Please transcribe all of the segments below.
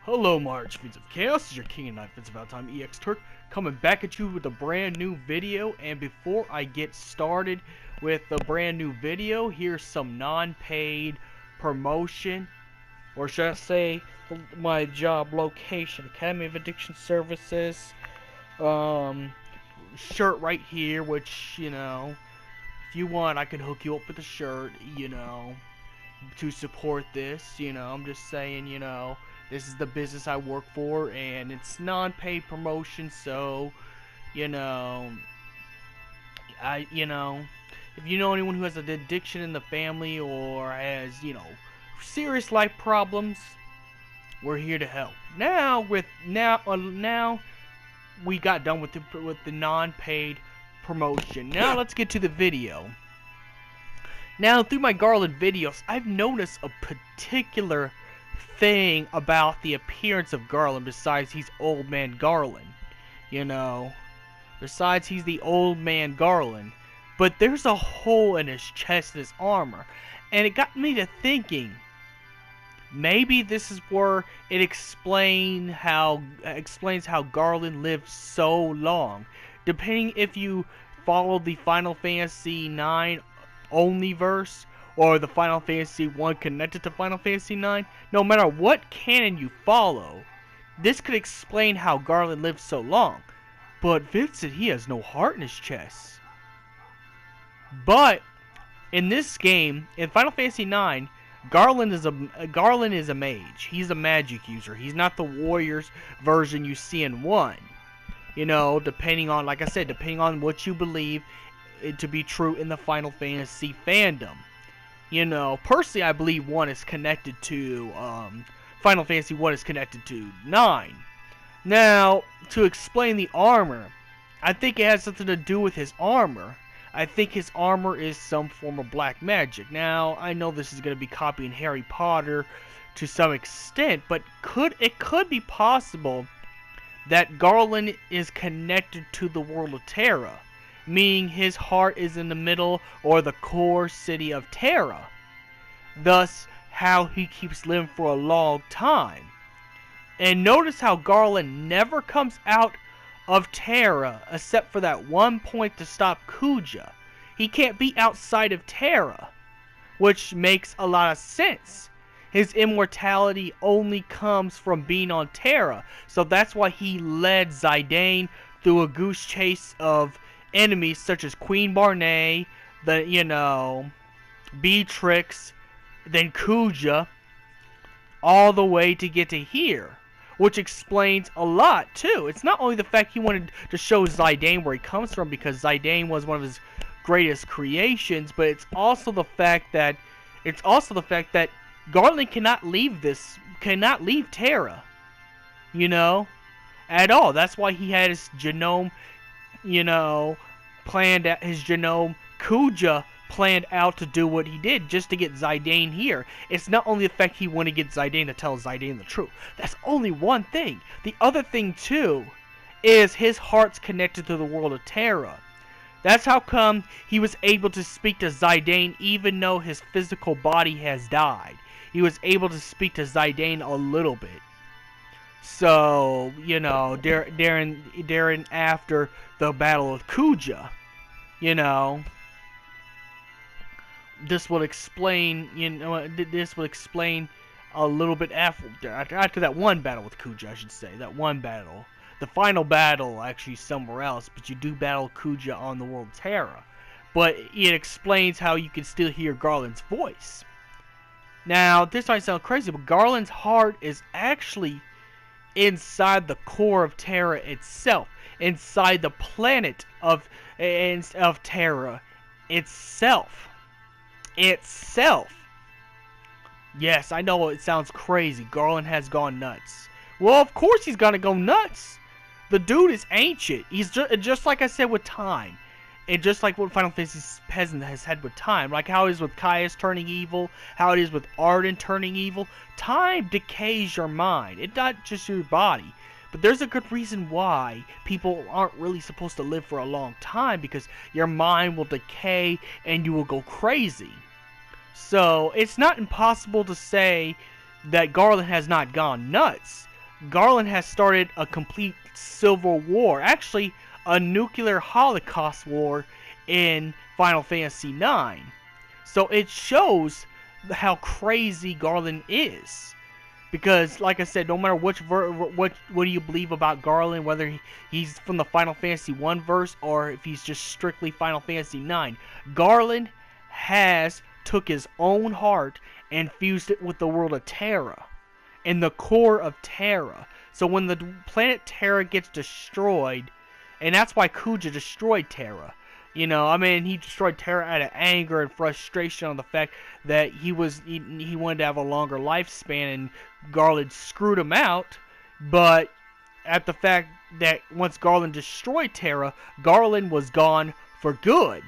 Hello, March Fiends of Chaos. This is your King and Knight Fits About Time EX Turk coming back at you with a brand new video. And before I get started with the brand new video, here's some non-paid promotion, or should I say, my job location: Academy of Addiction Services. Shirt right here, which if you want, I can hook you up with a shirt. To support this. I'm just saying. This is the business I work for, and it's non-paid promotion, so, if you know anyone who has an addiction in the family or has, serious life problems, we're here to help. Now we got done with the non-paid promotion. Now let's get to the video. Now, through my Garland videos, I've noticed a particular thing about the appearance of Garland besides he's old man Garland. Besides he's the old man Garland. But there's a hole in his chest and his armor. And it got me to thinking, maybe this is where it explains how Garland lived so long. Depending if you follow the Final Fantasy IX only verse, or the Final Fantasy 1 connected to Final Fantasy 9, no matter what canon you follow, this could explain how Garland lived so long. But Vincent, he has no heart in his chest. But in this game, in Final Fantasy 9, Garland is a mage. He's a magic user. He's not the warriors version you see in 1. Depending on, like I said, depending on what you believe it to be true in the Final Fantasy fandom. Personally, I believe 1 is connected to, Final Fantasy 1 is connected to 9. Now, to explain the armor, I think it has something to do with his armor. I think his armor is some form of black magic. Now, I know this is going to be copying Harry Potter to some extent, but it could be possible that Garland is connected to the world of Terra, meaning his heart is in the middle or the core city of Terra. Thus, how he keeps living for a long time. And notice how Garland never comes out of Terra except for that one point to stop Kuja. He can't be outside of Terra, which makes a lot of sense. His immortality only comes from being on Terra, so that's why he led Zidane through a goose chase of enemies such as Queen Barnay, Beatrix, then Kuja, all the way to get to here, which explains a lot too. It's not only the fact he wanted to show Zidane where he comes from, because Zidane was one of his greatest creations, but it's also the fact that Garland cannot leave Terra, at all. That's why he had his genome, planned out, his genome Kuja planned out to do what he did just to get Zidane here. It's not only the fact he wanted to get Zidane to tell Zidane the truth. That's only one thing. The other thing too is his heart's connected to the world of Terra. That's how come he was able to speak to Zidane even though his physical body has died. He was able to speak to Zidane a little bit. So, during after the Battle of Kuja, this will explain, a little bit after that one battle with Kuja, I should say. That one battle. The final battle, actually, somewhere else, but you do battle Kuja on the world Terra. But it explains how you can still hear Garland's voice. Now, this might sound crazy, but Garland's heart is actually inside the core of Terra itself, inside the planet of Terra itself. Yes, I know it sounds crazy. Garland has gone nuts. Well, of course he's gonna go nuts. The dude is ancient. He's just like I said with time. And just like what Final Fantasy Peasant has had with time, like how it is with Caius turning evil, how it is with Arden turning evil, time decays your mind. It's not just your body. But there's a good reason why people aren't really supposed to live for a long time, because your mind will decay and you will go crazy. So it's not impossible to say that Garland has not gone nuts. Garland has started a complete civil war, actually a nuclear holocaust war in Final Fantasy IX. So it shows how crazy Garland is. Because, like I said, no matter what do you believe about Garland, whether he's from the Final Fantasy 1 verse or if he's just strictly Final Fantasy 9, Garland has took his own heart and fused it with the world of Terra and the core of Terra. So when the planet Terra gets destroyed, and that's why Kuja destroyed Terra. You know, I mean, he destroyed Terra out of anger and frustration on the fact that he wanted to have a longer lifespan, and Garland screwed him out. But at the fact that once Garland destroyed Terra, Garland was gone for good.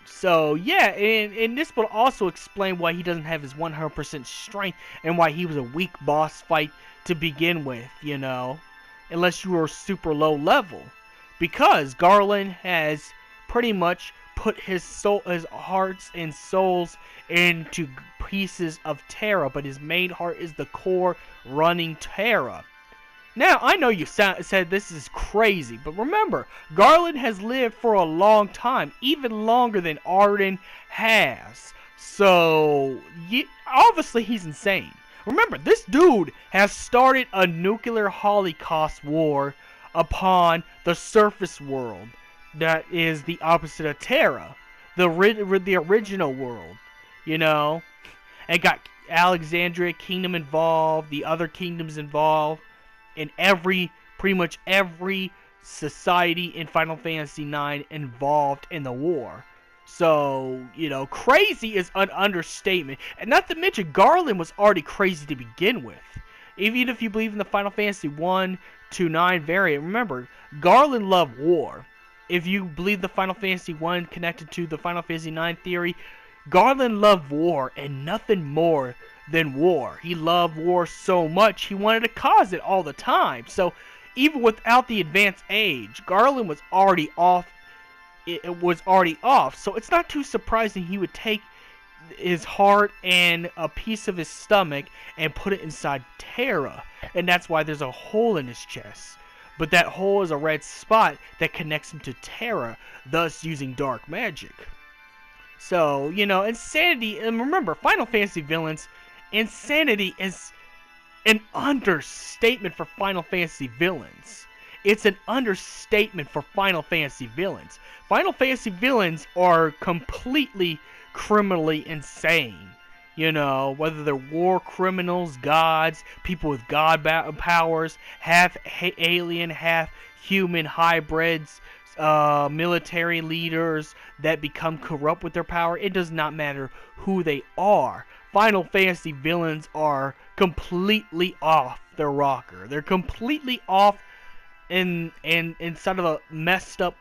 So yeah, and this will also explain why he doesn't have his 100% strength and why he was a weak boss fight to begin with. You know, unless you were super low level. Because Garland has pretty much put his hearts and souls into pieces of Terra, but his main heart is the core running Terra. Now, I know you said this is crazy, but remember, Garland has lived for a long time, even longer than Arden has. So, obviously he's insane. Remember, this dude has started a nuclear holocaust war upon the surface world that is the opposite of Terra, the original world, you know, and got Alexandria Kingdom involved, the other kingdoms involved, and pretty much every society in Final Fantasy IX involved in the war. So, you know, crazy is an understatement, and not to mention Garland was already crazy to begin with. Even if you believe in the Final Fantasy 1 to 9 variant, remember, Garland loved war. If you believe the Final Fantasy 1 connected to the Final Fantasy 9 theory, Garland loved war and nothing more than war. He loved war so much, he wanted to cause it all the time. So, even without the advanced age, Garland was already off. It was already off. So, it's not too surprising he would take his heart and a piece of his stomach and put it inside Terra, and that's why there's a hole in his chest. But that hole is a red spot that connects him to Terra, thus using dark magic. So, you know, insanity, and remember, Final Fantasy villains, insanity is an understatement for Final Fantasy villains. It's an understatement for Final Fantasy villains. Final Fantasy villains are completely criminally insane. You know, whether they're war criminals, gods, people with god powers, half alien, half human hybrids, military leaders that become corrupt with their power. It does not matter who they are. Final Fantasy villains are completely off their rocker. They're completely off inside of a messed up,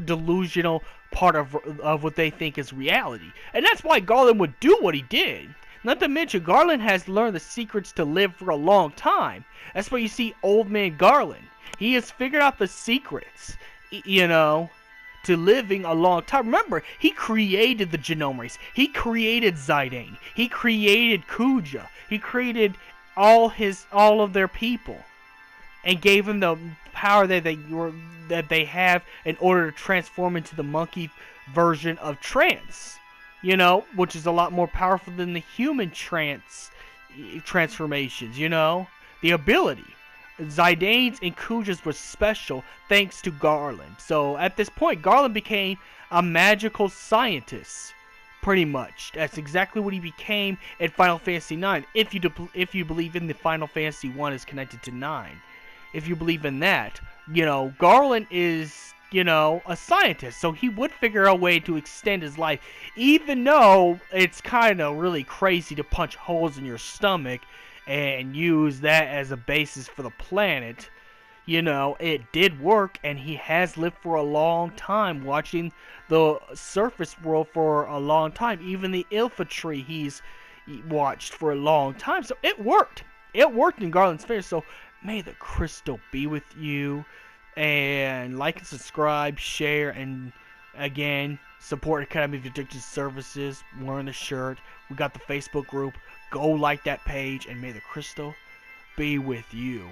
delusional part of what they think is reality. And that's why Garland would do what he did. Not to mention, Garland has learned the secrets to live for a long time. That's why you see Old Man Garland. He has figured out the secrets, you know, to living a long time. Remember, he created the genome race. He created Zidane. He created Kuja. He created all of their people, and gave them the power that they have in order to transform into the monkey version of trance. You know, which is a lot more powerful than the human transformations, you know? The ability. Zidane's and Kuja's was special thanks to Garland. So at this point, Garland became a magical scientist. Pretty much. That's exactly what he became in Final Fantasy IX. If you believe in the Final Fantasy 1 is connected to 9. If you believe in that, you know, Garland is, you know, a scientist, so he would figure out a way to extend his life, even though it's kind of really crazy to punch holes in your stomach and use that as a basis for the planet. You know, it did work, and he has lived for a long time, watching the surface world for a long time. Even the infantry he's watched for a long time, so it worked. It worked in Garland's favor, so may the crystal be with you, and like and subscribe, share, and again, support Academy of Addiction Services, wearing the shirt. We got the Facebook group. Go like that page, and may the crystal be with you.